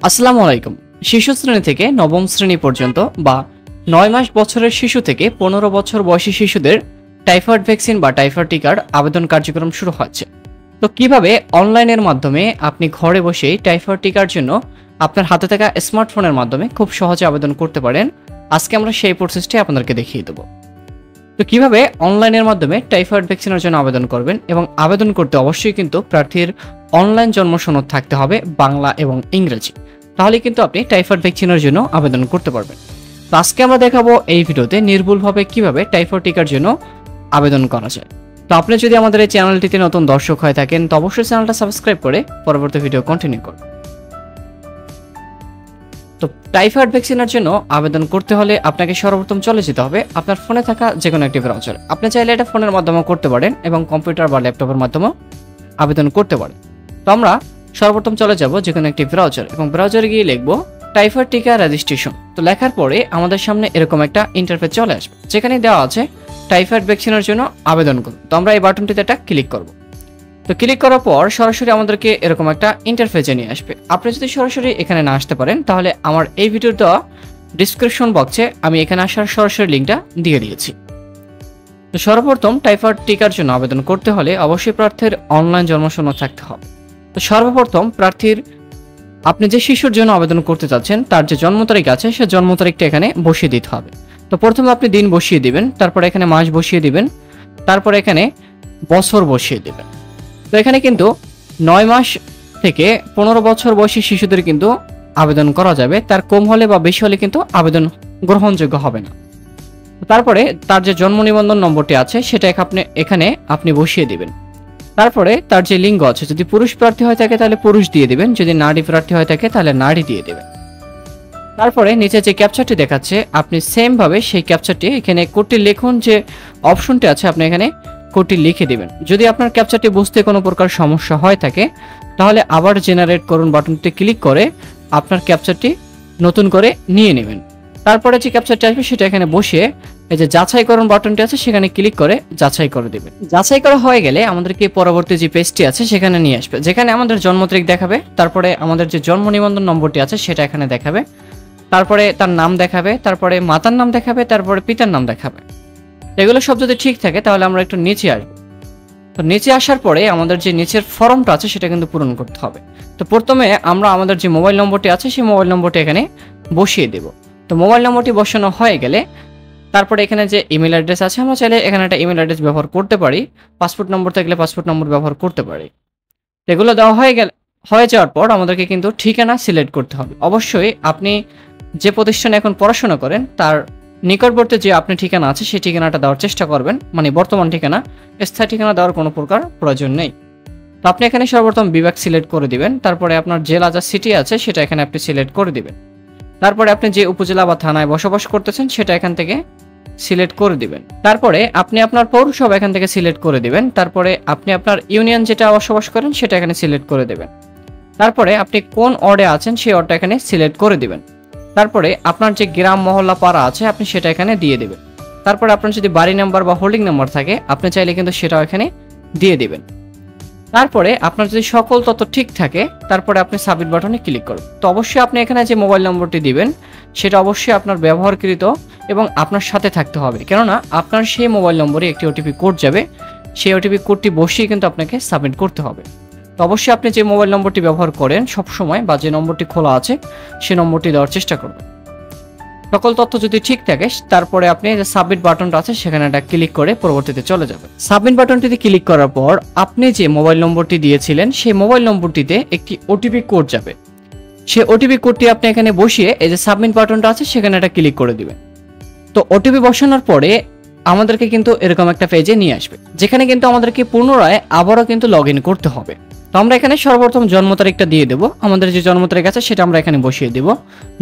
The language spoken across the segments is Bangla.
আসসালামু আলাইকুম। শিশু শ্রেণী থেকে নবম শ্রেণী পর্যন্ত বা ৯ মাস বছরের শিশু থেকে ১৫ বছর বয়সী শিশুদের টাইফয়েড ভ্যাকসিন বা টাইফয়েড টিকার আবেদন কার্যক্রম শুরু হচ্ছে। তো কিভাবে অনলাইনের মাধ্যমে আপনি ঘরে বসেই টাইফয়েড টিকার জন্য আপনার হাতে থাকা স্মার্টফোনের মাধ্যমে খুব সহজে আবেদন করতে পারেন, আজকে আমরা সেই প্রসেসটি আপনাদেরকে দেখিয়ে দেব। তো কিভাবে অনলাইনের মাধ্যমে টাইফয়েড ভ্যাকসিনের জন্য আবেদন করবেন, এবং আবেদন করতে অবশ্যই কিন্তু প্রার্থীর অনলাইন জন্ম সনদ থাকতে হবে বাংলা এবং ইংরেজি, তাহলে কিন্তু আপনি টাইফয়েড ভ্যাকসিনের জন্য আবেদন করতে পারবেন। তো আজকে আমরা দেখাবো এই ভিডিওতে নির্ভুলভাবে কিভাবে টাইফয়েড টিকার জন্য আবেদন করা যায়। তো আপনি যদি আমাদের এই চ্যানেলটিতে নতুন দর্শক হয়ে থাকেন তো অবশ্যই চ্যানেলটা সাবস্ক্রাইব করে পরবর্তী ভিডিও কন্টিনিউ করুন। তো টাইফয়েড ভ্যাকসিনের জন্য আবেদন করতে হলে আপনাকে সর্বপ্রথম চলে যেতে হবে আপনার ফোনে থাকা যে কোনো একটি ব্রাউজার। আপনি চাইলে এটা ফোনের মাধ্যমে করতে পারেন এবং কম্পিউটার বা ল্যাপটপের মাধ্যমেও আবেদন করতে পারেন। তো আমরা সর্বপ্রথম চলে যাব যে কোনো একটি ব্রাউজার এবং ব্রাউজারে গিয়ে লিখব টাইফয়েড টিকা রেজিস্ট্রেশন। তো লেখার পরে আমাদের সামনে এরকম একটা ইন্টারফেস চলে আসবে, যেখানে দেওয়া আছে টাইফয়েড ভ্যাকসিনের জন্য আবেদন করুন। তো আমরা এই বাটনটিতে একটা ক্লিক করব। তো ক্লিক করার পর সরাসরি আমাদেরকে এরকম একটা ইন্টারফেসে নিয়ে আসবে। আপনি যদি সরাসরি এখানে না আসতে পারেন তাহলে আমার এই ভিডিওর দেওয়া ডিসক্রিপশন বক্সে আমি এখানে আসার সরাসরি লিঙ্কটা দিয়ে দিয়েছি। তো সর্বপ্রথম টাইফয়েড টিকার জন্য আবেদন করতে হলে অবশ্যই প্রার্থীর অনলাইন জন্ম সনদ থাকতে হবে। তো সর্বপ্রথম প্রার্থীর আপনি যে শিশুর জন্য আবেদন করতে চাচ্ছেন তার যে জন্ম তারিখ আছে সে জন্ম তারিখটা এখানে বসিয়ে দিতে হবে। তো প্রথমে আপনি দিন বসিয়ে দিবেন, তারপরে এখানে মাস বসিয়ে দিবেন, তারপরে এখানে বছর বসিয়ে দিবেন। তো এখানে কিন্তু ৯ মাস থেকে ১৫ বছর বয়সী শিশুদের কিন্তু আবেদন করা যাবে, তার কম হলে বা বেশি হলে কিন্তু আবেদন গ্রহণযোগ্য হবে না। তারপরে তার যে জন্ম নিবন্ধন নম্বরটি আছে সেটা এখানে আপনি বসিয়ে দিবেন। তারপরে তার যে লিঙ্গ আছে, যদি পুরুষ প্রার্থী হয়ে থাকে তাহলে পুরুষ দিয়ে দিবেন, যদি নারী প্রার্থী হয়ে থাকে তাহলে নারী দিয়ে দিবেন। তারপরে নিচে যে ক্যাপচারটি দেখাচ্ছে আপনি সেম ভাবে সেই ক্যাপচারটি এখানে কোডটি লিখুন, যে অপশনটি আছে আপনি এখানে কোডটি লিখে দিবেন। যদি আপনার ক্যাপচারটি বুঝতে কোনো প্রকার সমস্যা হয় থাকে তাহলে আবার জেনারেট করুন বাটনটি ক্লিক করে আপনার ক্যাপচারটি নতুন করে নিয়ে নেবেন। তারপরে যে ক্যাপচারটি আসবে সেটা এখানে বসিয়ে এই যে যাচাই করুন বাটনটি আছে সেখানে ক্লিক করে যাচাই করে দিবেন। যাচাই করা হয়ে গেলে আমাদেরকে পরবর্তী যে পেজটি আছে সেখানে নিয়ে আসবে, যেখানে আমাদের জন্ম তারিখ দেখাবে, তারপরে আমাদের যে জন্ম নিবন্ধন নম্বরটি আছে সেটা এখানে দেখাবে, তারপরে তার নাম দেখাবে, তারপরে মাতার নাম দেখাবে, তারপরে পিতার নাম দেখাবে। এগুলো সব যদি ঠিক থাকে তাহলে আমরা একটু নিচে আসবো। তো নিচে আসার পরে আমাদের যে নিচের ফর্মটা আছে সেটা কিন্তু পূরণ করতে হবে। তো প্রথমে আমরা আমাদের যে মোবাইল নম্বরটি আছে সেই মোবাইল নম্বরটি এখানে বসিয়ে দেব। তো মোবাইল নম্বরটি বসানো হয়ে গেলে তারপরে এখানে যে ইমেল অ্যাড্রেস আছে আমরা চাইলে এখানে একটা ইমেল অ্যাড্রেস ব্যবহার করতে পারি, পাসপোর্ট নম্বর থাকলে পাসপোর্ট নম্বর ব্যবহার করতে পারি। এগুলো দেওয়া হয়ে যাওয়ার পর আমাদেরকে কিন্তু ঠিকানা সিলেক্ট করতে হবে। অবশ্যই আপনি যে প্রতিষ্ঠানে এখন পড়াশোনা করেন তার নিকটবর্তী যে আপনি ঠিকানা আছে সেই ঠিকানাটা দেওয়ার চেষ্টা করবেন, মানে বর্তমান ঠিকানা, স্থায়ী ঠিকানা দেওয়ার কোনো প্রকার প্রয়োজন নেই। তো আপনি এখানে সর্বপ্রথম বিভাগ সিলেক্ট করে দিবেন, তারপরে আপনার জেলা যা সিটি আছে সেটা এখানে আপনি সিলেক্ট করে দিবেন। তারপরে আপনি যে উপজেলা বা থানায় বসবাস করতেছেন সেটা এখান থেকে সিলেক্ট করে দিবেন। তারপরে আপনি আপনার পৌরসভা এখান থেকে সিলেক্ট করে দিবেন। তারপরে আপনি আপনার ইউনিয়ন যেটা বসবাস করেন সেটা এখানে সিলেক্ট করে দেবেন। তারপরে আপনি কোন ওয়ার্ডে আছেন সেই ওয়ার্ডটা এখানে সিলেক্ট করে দিবেন। তারপরে আপনার যে গ্রাম মহল্লা পাড়া আছে আপনি সেটা এখানে দিয়ে দিবেন। তারপরে আপনার যদি বাড়ি নাম্বার বা হোল্ডিং নাম্বার থাকে আপনি চাইলে কিন্তু সেটাও এখানে দিয়ে দিবেন। তারপরে আপনার যদি সকল তথ্য ঠিক থাকে তারপরে আপনি সাবমিট বাটনে ক্লিক করুন। তো অবশ্যই আপনি এখানে যে মোবাইল নম্বরটি দিবেন সেটা অবশ্যই আপনার ব্যবহারকৃত এবং আপনার সাথে থাকতে হবে, কেননা আপনার সেই মোবাইল নম্বরে একটি ওটিপি কোড যাবে, সেই ওটিপি কোডটি বসিয়ে কিন্তু আপনাকে সাবমিট করতে হবে। তো অবশ্যই আপনি যে মোবাইল নম্বরটি ব্যবহার করেন সবসময় বা যে নম্বরটি খোলা আছে সেই নম্বরটি দেওয়ার চেষ্টা করবেন। সকল তথ্য যদি ঠিক থাকে তারপরে আপনি যে সাবমিট বাটনটা আছে সেখানে একটা ক্লিক করে পরবর্তীতে চলে যাবেন। সাবমিট বাটনটিতে ক্লিক করার পর আপনি যে মোবাইল নম্বরটি দিয়েছিলেন সেই মোবাইল নম্বরটিতে একটি ওটিপি কোড যাবে, সেই ওটিপি কোডটি আপনি এখানে বসিয়ে এই যে সাবমিট বাটনটা আছে সেখানে একটা ক্লিক করে দিবেন। তো ওটিপি বসানোর পরে আমাদেরকে কিন্তু এরকম একটা পেজে নিয়ে আসবে, যেখানে কিন্তু আমাদেরকে পুনরায় আবারও কিন্তু লগ ইন করতে হবে। তো আমরা এখানে সর্বপ্রথম জন্ম তারিখটা দিয়ে দেবো, আমাদের যে জন্ম তারিখ আছে সেটা আমরা এখানে বসিয়ে দেব,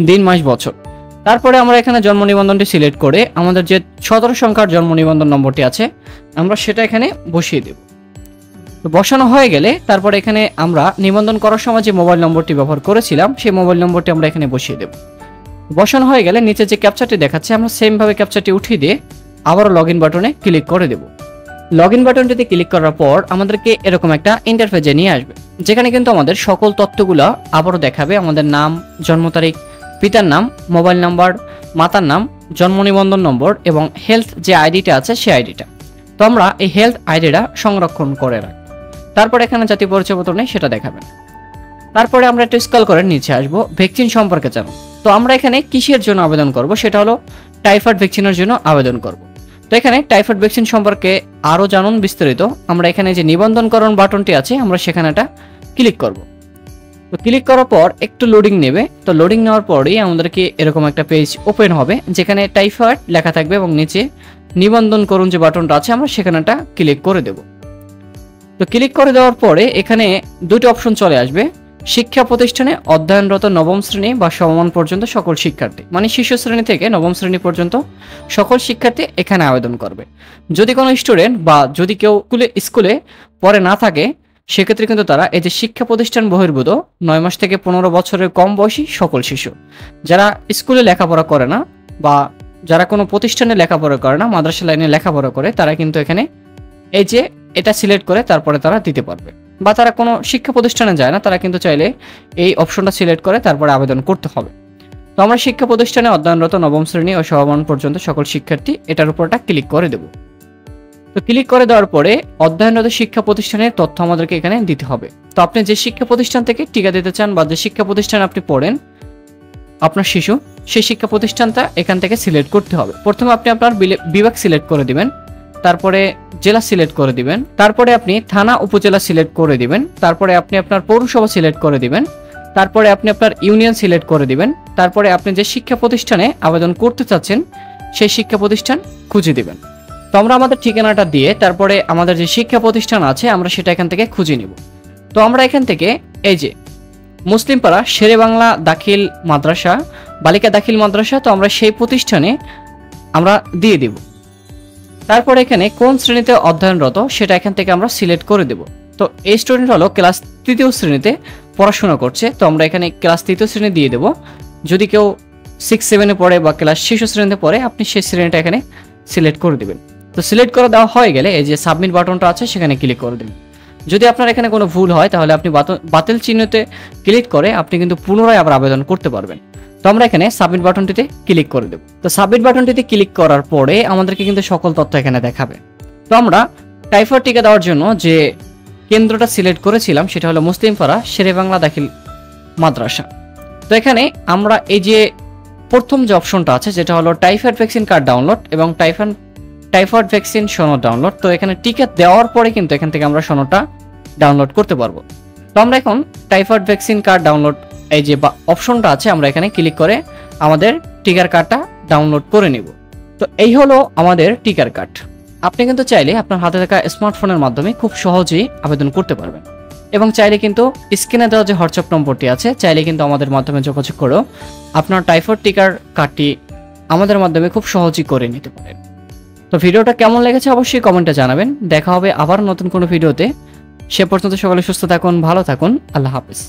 দিন মাস বছর। তারপরে আমরা এখানে জন্ম নিবন্ধনটি সিলেক্ট করে আমাদের যে 17 সংখ্যার জন্ম নিবন্ধন নম্বরটি আছে আমরা সেটা এখানে বসিয়ে দেব। তো বসানো হয়ে গেলে তারপরে এখানে আমরা নিবন্ধন করার সময় যে মোবাইল নম্বরটি ব্যবহার করেছিলাম সেই মোবাইল নম্বরটি আমরা এখানে বসিয়ে দেব। বসানো হয়ে গেলে নিচে যে ক্যাপচারটি দেখাচ্ছে আমরা সেম ভাবে ক্যাপচারটি উঠিয়ে দিয়ে আবারও লগ ইন বাটনে ক্লিক করে দেব। লগ ইন বাটনটিতে ক্লিক করার পর আমাদেরকে এরকম একটা ইন্টারফেসে নিয়ে আসবে, যেখানে কিন্তু আমাদের সকল তথ্যগুলো আবারও দেখাবে। আমাদের নাম, জন্ম তারিখ, পিতার নাম, মোবাইল নাম্বার, মাতার নাম, জন্ম নিবন্ধন নম্বর এবং হেলথ যে আইডিটা আছে সেই আইডিটা। তো আমরা এই হেলথ আইডিটা সংরক্ষণ করে রাখবো। তারপর এখানে জাতীয় পরিচয়পত্র নেই সেটা দেখাবেন। তারপরে আমরা একটু স্ক্রল করে নিচে আসবো, ভ্যাকসিন সম্পর্কে জানো। তো আমরা এখানে কিসের জন্য আবেদন করব, সেটা হলো টাইফয়েড ভ্যাকসিনের জন্য আবেদন করব। তো এখানে টাইফয়েড ভ্যাকসিন সম্পর্কে আরও জানুন বিস্তারিত, আমরা এখানে যে নিবন্ধনকরণ বাটনটি আছে আমরা সেখানে এটা ক্লিক করব। তো ক্লিক করার পর একটু লোডিং নেবে। তো লোডিং নেওয়ার পরেই আমাদেরকে এরকম একটা পেজ ওপেন হবে, যেখানে টাইফয়েড লেখা থাকবে এবং নিচে নিবন্ধন করুন যে বাটনটা আছে আমরা সেখানে এটা ক্লিক করে দেব। তো ক্লিক করে দেওয়ার পরে এখানে দুটো অপশন চলে আসবে, শিক্ষা প্রতিষ্ঠানে অধ্যয়নরত নবম শ্রেণী বা সমমান পর্যন্ত সকল শিক্ষার্থী, মানে শিশু শ্রেণী থেকে নবম শ্রেণী পর্যন্ত সকল শিক্ষার্থী এখানে আবেদন করবে। যদি কোনো স্টুডেন্ট বা যদি কেউ স্কুলে পড়ে না থাকে সেক্ষেত্রে কিন্তু তারা এই যে শিক্ষা প্রতিষ্ঠান বহির্ভূত 9 মাস থেকে 15 বছরের কম বয়সী সকল শিশু, যারা স্কুলে লেখাপড়া করে না বা যারা কোনো প্রতিষ্ঠানে লেখাপড়া করে না, মাদ্রাসা লাইনে লেখাপড়া করে, তারা কিন্তু এখানে এই যে এটা সিলেক্ট করে তারপরে তারা দিতে পারবে। বা তারা কোনো শিক্ষা প্রতিষ্ঠানে যায় না, তারা কিন্তু চাইলে এই অপশনটা সিলেক্ট করে তারপরে আবেদন করতে হবে। তো আমরা শিক্ষা প্রতিষ্ঠানে অধ্যয়নরত নবম শ্রেণী ও সমমান পর্যন্ত সকল শিক্ষার্থী এটার উপরটা ক্লিক করে দেব। তো ক্লিক করে দেওয়ার পরে অধ্যয়নরত শিক্ষা প্রতিষ্ঠানের তথ্য আমাদেরকে এখানে দিতে হবে। তো আপনি যে শিক্ষা প্রতিষ্ঠান থেকে টিকা দিতে চান বা যে শিক্ষা প্রতিষ্ঠানে আপনি পড়েন আপনার শিশু, সেই শিক্ষা প্রতিষ্ঠানটা এখান থেকে সিলেক্ট করতে হবে। প্রথমে আপনি আপনার বিভাগ সিলেক্ট করে দিবেন, তারপরে জেলা সিলেক্ট করে দিবেন, তারপরে আপনি থানা উপজেলা সিলেক্ট করে দিবেন, তারপরে আপনি আপনার পৌরসভা সিলেক্ট করে দিবেন, তারপরে আপনি আপনার ইউনিয়ন সিলেক্ট করে দিবেন, তারপরে আপনি যে শিক্ষা প্রতিষ্ঠানে আবেদন করতে চাচ্ছেন সেই শিক্ষা প্রতিষ্ঠান খুঁজে দিবেন। তো আমরা আমাদের ঠিকানাটা দিয়ে তারপরে আমাদের যে শিক্ষা প্রতিষ্ঠান আছে আমরা সেটা এখান থেকে খুঁজে নিব। তো আমরা এখান থেকে এই যে মুসলিমপাড়া শেরে বাংলা দাখিল মাদ্রাসা, বালিকা দাখিল মাদ্রাসা, তো আমরা সেই প্রতিষ্ঠানে আমরা দিয়ে দিব। তারপরে এখানে কোন শ্রেণীতে অধ্যয়নরত সেটা এখান থেকে আমরা সিলেক্ট করে দেব। তো এই স্টুডেন্ট হলো ক্লাস 3য় শ্রেণীতে পড়াশোনা করছে, তো আমরা এখানে ক্লাস 3য় শ্রেণী দিয়ে দেব। যদি কেউ 6-7-এ পড়ে বা ক্লাস 6 শ্রেণীতে পড়ে আপনি সেই শ্রেণীটা এখানে সিলেক্ট করে দেবেন। তো সিলেক্ট করে দেওয়া হয়ে গেলে এই যে সাবমিট বাটনটা আছে সেখানে ক্লিক করে দেবেন। যদি আপনার এখানে কোনো ভুল হয় তাহলে আপনি বাতিল চিহ্নতে ক্লিক করে আপনি কিন্তু পুনরায় আবার আবেদন করতে পারবেন। তো আমরা এখানে সাবমিট বাটনটিতে ক্লিক করে দেব। তো সাবমিট বাটনটিতে ক্লিক করার পরে আমাদেরকে কিন্তু সকল তথ্য এখানে দেখাবে। তো আমরা টাইফয়েড টিকা দেওয়ার জন্য যে কেন্দ্রটা সিলেক্ট করেছিলাম সেটা হলো মুসলিমপাড়া শেরে বাংলা দাখিল মাদ্রাসা। তো এখানে আমরা এই যে প্রথম যে অপশনটা আছে যেটা হলো টাইফয়েড ভ্যাকসিন কার্ড ডাউনলোড এবং টাইফয়েড ভ্যাকসিন সনদ ডাউনলোড, তো এখানে টিকা দেওয়ার পরে কিন্তু এখান থেকে আমরা সনদটা ডাউনলোড করতে পারবো। তো আমরা এখন টাইফয়েড ভ্যাকসিন কার্ড ডাউনলোড এই যে অপশনটা আছে আমরা এখানে ক্লিক করে আমাদের টিকার কার্ডটা ডাউনলোড করে নিব। তো এই হলো আমাদের টিকার কার্ড। আপনি কিন্তু চাইলে আপনার হাতে থাকা স্মার্টফোনের মাধ্যমে খুব সহজেই আবেদন করতে পারবেন এবং চাইলে কিন্তু স্ক্রিনে দেওয়া যে হোয়াটসঅ্যাপ নম্বরটি আছে চাইলে কিন্তু আমাদের মাধ্যমে যোগাযোগ করেও আপনার টাইফয়েড টিকার কার্ডটি আমাদের মাধ্যমে খুব সহজেই করে নিতে পারেন। তো ভিডিওটা কেমন লেগেছে অবশ্যই কমেন্টে জানাবেন। দেখা হবে আবার নতুন কোনো ভিডিওতে। সে পর্যন্ত সকলে সুস্থ থাকুন, ভালো থাকুন, আল্লাহ হাফেজ।